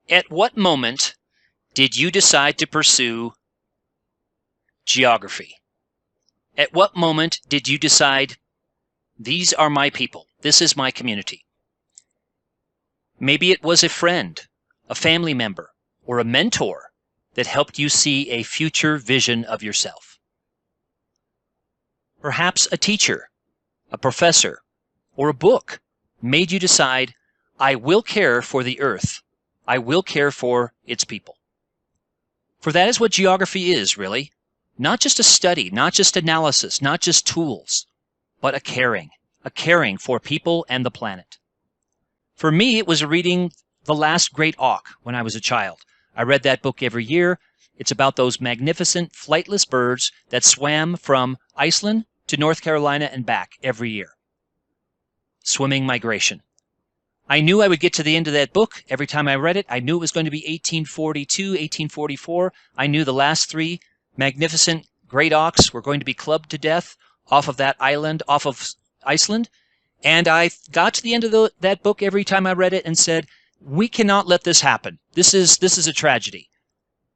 At what moment did you decide to pursue geography? At what moment did you decide, these are my people, this is my community? Maybe it was a friend, a family member, or a mentor that helped you see a future vision of yourself. Perhaps a teacher, a professor, or a book made you decide, I will care for the earth. I will care for its people. For that is what geography is, really. Not just a study, not just analysis, not just tools, but a caring for people and the planet. For me, it was reading The Last Great Auk when I was a child. I read that book every year. It's about those magnificent flightless birds that swam from Iceland to North Carolina and back every year. Swimming migration. I knew I would get to the end of that book every time I read it. I knew it was going to be 1842, 1844. I knew the last three magnificent great auks were going to be clubbed to death off of that island, off of Iceland. And I got to the end of that book every time I read it and said, we cannot let this happen. This is a tragedy.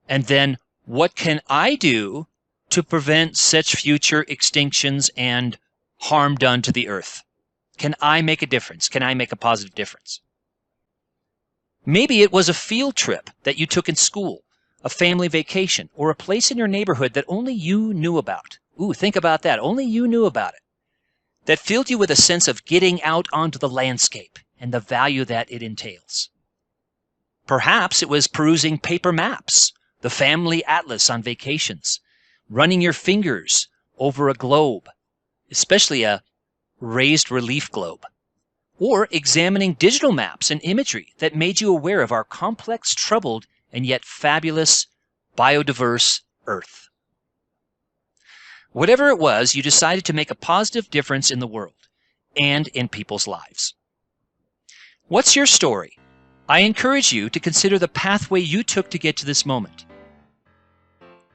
And then what can I do to prevent such future extinctions and harm done to the earth? Can I make a difference? Can I make a positive difference? Maybe it was a field trip that you took in school, a family vacation, or a place in your neighborhood that only you knew about. Ooh, think about that. Only you knew about it. That filled you with a sense of getting out onto the landscape and the value that it entails. Perhaps it was perusing paper maps, the family atlas on vacations, running your fingers over a globe, especially a raised relief globe, or examining digital maps and imagery that made you aware of our complex, troubled, and yet fabulous, biodiverse Earth. Whatever it was, you decided to make a positive difference in the world and in people's lives. What's your story? I encourage you to consider the pathway you took to get to this moment,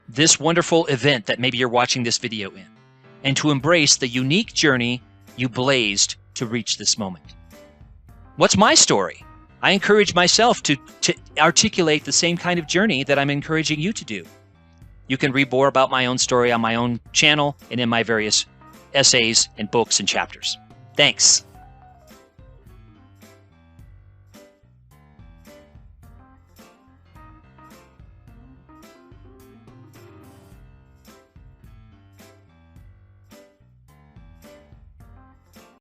this wonderful event that maybe you're watching this video in, and to embrace the unique journey you blazed to reach this moment. What's my story? I encourage myself to articulate the same kind of journey that I'm encouraging you to do. You can read more about my own story on my own channel and in my various essays and books and chapters. Thanks.